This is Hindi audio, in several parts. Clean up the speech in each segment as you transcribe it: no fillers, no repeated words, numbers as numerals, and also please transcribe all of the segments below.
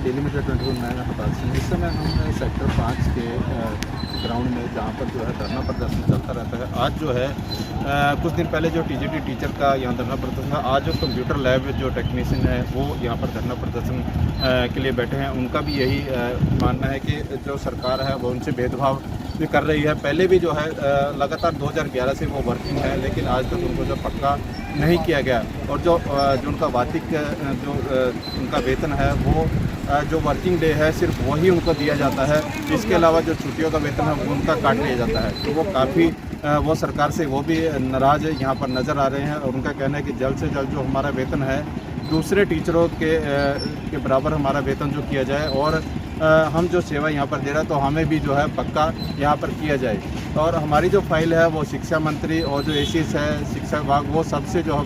डेली मीडिया 24 मैं यहाँ पर इस समय हम सेक्टर 5 के ग्राउंड में जहाँ पर जो है धरना प्रदर्शन चलता रहता है। आज जो है कुछ दिन पहले जो टीजीटी टीचर का यहाँ धरना प्रदर्शन था, आज जो कंप्यूटर लैब जो टेक्नीशियन है वो यहाँ पर धरना प्रदर्शन के लिए बैठे हैं। उनका भी यही मानना है कि जो सरकार है वो उनसे भेदभाव भी कर रही है। पहले भी जो है लगातार 2011 से वो वर्किंग है, लेकिन आज तक उनको जो पक्का नहीं किया गया और जो उनका वार्षिक जो उनका वेतन है वो जो वर्किंग डे है सिर्फ वही उनको दिया जाता है। इसके अलावा जो छुट्टियों का वेतन है वो उनका काट लिया जाता है। तो वो काफ़ी वो सरकार से वो भी नाराज़ यहाँ पर नज़र आ रहे हैं और उनका कहना है कि जल्द से जल्द जो हमारा वेतन है दूसरे टीचरों के बराबर हमारा वेतन जो किया जाए और हम जो सेवा यहाँ पर दे रहे हैं तो हमें भी जो है पक्का यहाँ पर किया जाए। और हमारी जो फाइल है वो शिक्षा मंत्री और जो एसीएस है शिक्षा विभाग वो सबसे जो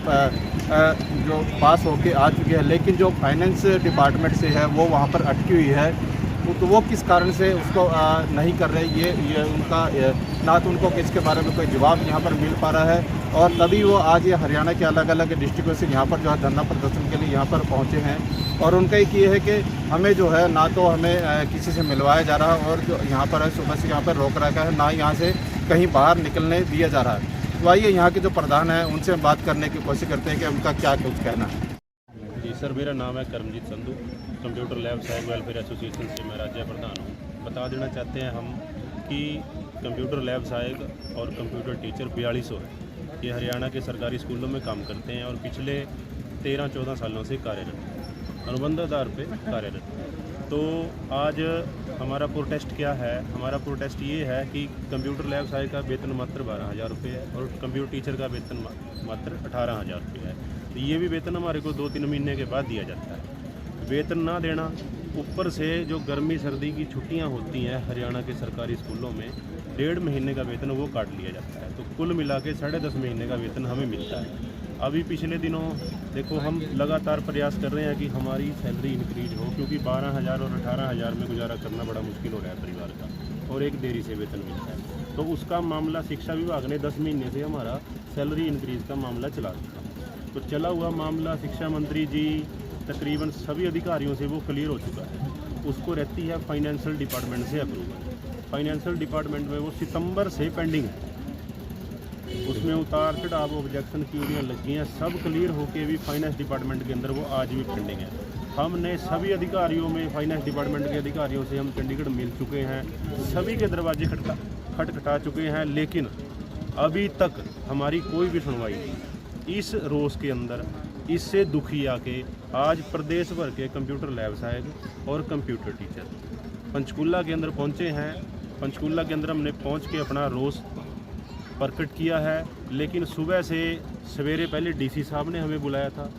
पास होके आ चुकी है, लेकिन जो फाइनेंस डिपार्टमेंट से है वो वहाँ पर अटकी हुई है। तो वो किस कारण से उसको नहीं कर रहे, ये उनका ना तो उनको इसके बारे में कोई जवाब यहाँ पर मिल पा रहा है। और तभी वो आज ये हरियाणा के अलग अलग डिस्ट्रिक्टों से यहाँ पर जो है धरना प्रदर्शन के लिए यहाँ पर पहुँचे हैं। और उनका एक ये है कि हमें जो है ना तो हमें किसी से मिलवाया जा रहा है और जो यहाँ पर है सुबह से यहाँ पर रोक रखा है, ना यहाँ से कहीं बाहर निकलने दिया जा रहा है। तो आइए यहाँ के जो प्रधान हैं उनसे बात करने की कोशिश करते हैं कि उनका क्या कुछ कहना है। जी सर, मेरा नाम है करमजीत संधू, कंप्यूटर लैब सहायक वेलफेयर एसोसिएशन से मैं राज्य प्रधान हूँ। बता देना चाहते हैं हम कि कंप्यूटर लैब सहायक और कंप्यूटर टीचर 4200 है। ये हरियाणा के सरकारी स्कूलों में काम करते हैं और पिछले 13-14 सालों से कार्यरत, अनुबंध आधार पे कार्यरत। तो आज हमारा प्रोटेस्ट क्या है? हमारा प्रोटेस्ट ये है कि कंप्यूटर लैब सहायक का वेतन मात्र 12,000 रुपये है और कंप्यूटर टीचर का वेतन मात्र 18,000 रुपये है। तो ये भी वेतन हमारे को 2-3 महीने के बाद दिया जाता है। वेतन ना देना, ऊपर से जो गर्मी सर्दी की छुट्टियां होती हैं हरियाणा के सरकारी स्कूलों में 1.5 महीने का वेतन वो काट लिया जाता है। तो कुल मिला के 10.5 महीने का वेतन हमें मिलता है। अभी पिछले दिनों देखो हम लगातार प्रयास कर रहे हैं कि हमारी सैलरी इंक्रीज हो, क्योंकि 12,000 और 18,000 में गुजारा करना बड़ा मुश्किल हो रहा है परिवार का और एक देरी से वेतन मिलता है। तो उसका मामला शिक्षा विभाग ने 10 महीने से हमारा सैलरी इंक्रीज का मामला चला रखा। तो चला हुआ मामला शिक्षा मंत्री जी तकरीबन सभी अधिकारियों से वो क्लियर हो चुका है। उसको रहती है फाइनेंशियल डिपार्टमेंट से अप्रूवल। फाइनेंशियल डिपार्टमेंट में वो सितंबर से पेंडिंग है, उसमें उतार चढ़ाव ऑब्जेक्शन क्यूरियाँ लगी हैं, सब क्लियर होके भी फाइनेंस डिपार्टमेंट के अंदर वो आज भी पेंडिंग है। हमने सभी अधिकारियों में फाइनेंस डिपार्टमेंट के अधिकारियों से हम चंडीगढ़ मिल चुके हैं, सभी के दरवाजे खटखटा चुके हैं, लेकिन अभी तक हमारी कोई भी सुनवाई नहीं। इस रोष के अंदर इससे दुखी आके आज प्रदेश भर के कंप्यूटर लैब सहायक और कंप्यूटर टीचर पंचकूला के अंदर पहुंचे हैं। पंचकूला के अंदर हमने पहुंच के अपना रोष प्रकट किया है, लेकिन सुबह से सवेरे पहले डीसी साहब ने हमें बुलाया था।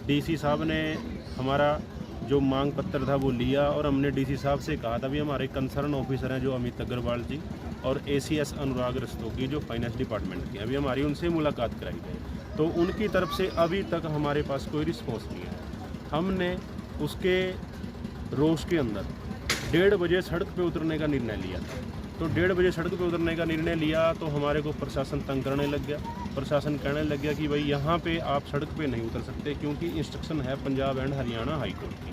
डीसी साहब ने हमारा जो मांग पत्र था वो लिया और हमने डीसी साहब से कहा था भी हमारे कंसर्न ऑफिसर हैं जो अमित अग्रवाल जी और एसीएस अनुराग रस्तोगी जो फाइनेंस डिपार्टमेंट की, अभी हमारी उनसे मुलाकात कराई गई। तो उनकी तरफ से अभी तक हमारे पास कोई रिस्पॉन्स नहीं है। हमने उसके रोष के अंदर 1:30 बजे सड़क पे उतरने का निर्णय लिया था। तो 1:30 बजे सड़क पे उतरने का निर्णय लिया तो हमारे को प्रशासन तंग करने लग गया। प्रशासन कहने लग गया कि भाई यहाँ पे आप सड़क पे नहीं उतर सकते, क्योंकि इंस्ट्रक्शन है Punjab and Haryana high court की।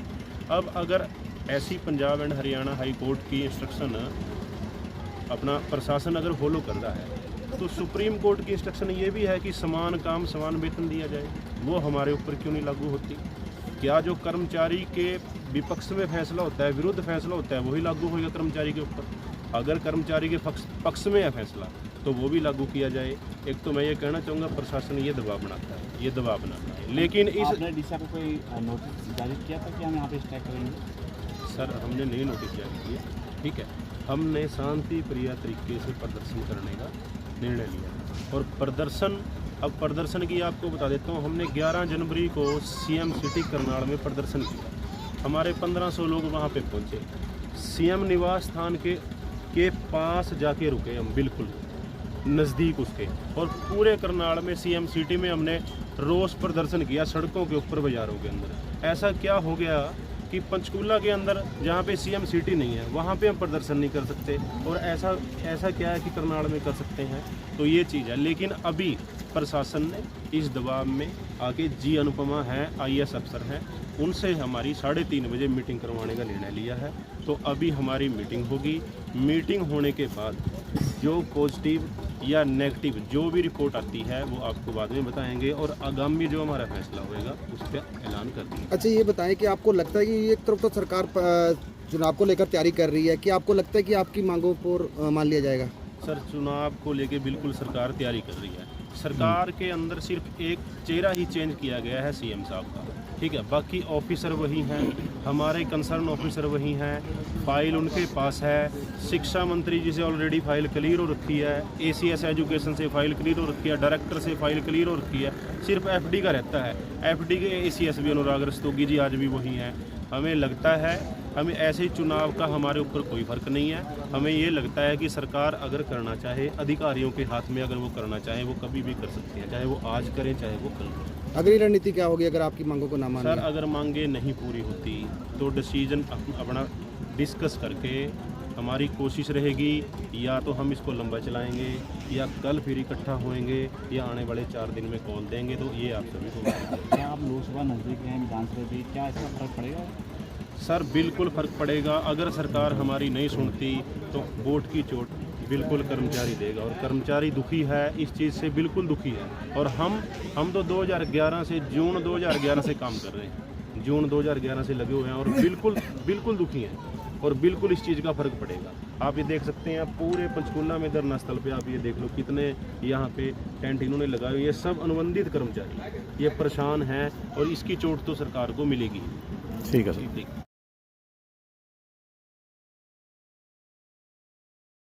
अब अगर ऐसी Punjab and Haryana high court की इंस्ट्रक्शन अपना प्रशासन अगर फॉलो कर रहा है तो सुप्रीम कोर्ट की इंस्ट्रक्शन ये भी है कि समान काम समान वेतन दिया जाए, वो हमारे ऊपर क्यों नहीं लागू होती? क्या जो कर्मचारी के विपक्ष में फैसला होता है, विरुद्ध फैसला होता है, वही लागू होगा कर्मचारी के ऊपर? अगर कर्मचारी के पक्ष में है फैसला तो वो भी लागू किया जाए। एक तो मैं ये कहना चाहूँगा प्रशासन ये दबाव बनाता है, ये दबाव बनाता है। लेकिन इस आपने डीसी को कोई नोटिस जारी किया था कि हम यहाँ पे स्ट्राइक करेंगे? सर हमने नहीं नोटिस जारी किया, ठीक है। हमने शांति प्रिय तरीके से प्रदर्शन करने का निर्णय लिया और प्रदर्शन की आपको बता देता हूँ। हमने 11 जनवरी को सीएम सिटी करनाल में प्रदर्शन किया। हमारे 1500 लोग वहाँ पे पहुँचे, सीएम निवास स्थान के पास जाके रुके हम, बिल्कुल नज़दीक उसके। और पूरे करनाल में सीएम सिटी में हमने रोष प्रदर्शन किया, सड़कों के ऊपर, बाज़ारों के अंदर। ऐसा क्या हो गया कि पंचकूला के अंदर जहाँ पे सीएम सिटी नहीं है वहाँ पे हम प्रदर्शन नहीं कर सकते, और ऐसा क्या है कि करनाल में कर सकते हैं। तो ये चीज़ है, लेकिन अभी प्रशासन ने इस दबाव में आके जी अनुपमा हैं, IAS अफसर हैं, उनसे हमारी 3:30 बजे मीटिंग करवाने का निर्णय लिया है। तो अभी हमारी मीटिंग होगी। मीटिंग होने के बाद जो पॉजिटिव या नेगेटिव जो भी रिपोर्ट आती है वो आपको बाद में बताएंगे, और आगामी जो हमारा फैसला होएगा उस पर ऐलान कर देंगे। अच्छा, ये बताएं कि आपको लगता है कि एक तरफ तो सरकार चुनाव को लेकर तैयारी कर रही है, कि आपको लगता है कि आपकी मांगों पर मान लिया जाएगा? सर, चुनाव को लेके बिल्कुल सरकार तैयारी कर रही है। सरकार के अंदर सिर्फ एक चेहरा ही चेंज किया गया है CM साहब का, ठीक है, बाकी ऑफिसर वही हैं, हमारे कंसर्न ऑफिसर वही हैं, फाइल उनके पास है। शिक्षा मंत्री जी से ऑलरेडी फाइल क्लियर हो रखी है, ACS एजुकेशन से फाइल क्लियर हो रखी है, डायरेक्टर से फाइल क्लियर हो रखी है। सिर्फ FD का रहता है, FD के ACS भी अनुराग रस्तोगी जी आज भी वही हैं। हमें लगता है हमें ऐसे ही चुनाव का हमारे ऊपर कोई फ़र्क नहीं है। हमें ये लगता है कि सरकार अगर करना चाहे, अधिकारियों के हाथ में अगर वो करना चाहे वो कभी भी कर सकते हैं, चाहे वो आज करें चाहे वो कल करें। अगली रणनीति क्या होगी अगर आपकी मांगों को ना माना? सर, अगर मांगे नहीं पूरी होती तो डिसीजन अपना डिस्कस करके हमारी कोशिश रहेगी, या तो हम इसको लंबा चलाएंगे या कल फिर इकट्ठा होएंगे या आने वाले 4 दिन में कॉल देंगे। तो ये आप सभी को क्या आप लोकसभा नज़दीक हैं, विधानसभा भी, क्या इसका फर्क पड़ेगा? सर, बिल्कुल फ़र्क पड़ेगा। अगर सरकार हमारी नहीं सुनती तो वोट की चोट बिल्कुल कर्मचारी देगा, और कर्मचारी दुखी है, इस चीज़ से बिल्कुल दुखी है। और हम तो 2011 से जून 2011 से काम कर रहे हैं, जून 2011 से लगे हुए हैं, और बिल्कुल दुखी हैं, और बिल्कुल इस चीज़ का फ़र्क पड़ेगा। आप ये देख सकते हैं पूरे पंचकूला में धरना स्थल पे, आप ये देख लो कितने यहाँ पे टेंट इन्होंने लगाए हुए। ये सब अनुबंधित कर्मचारी ये परेशान हैं, और इसकी चोट तो सरकार को मिलेगी। ठीक है सर।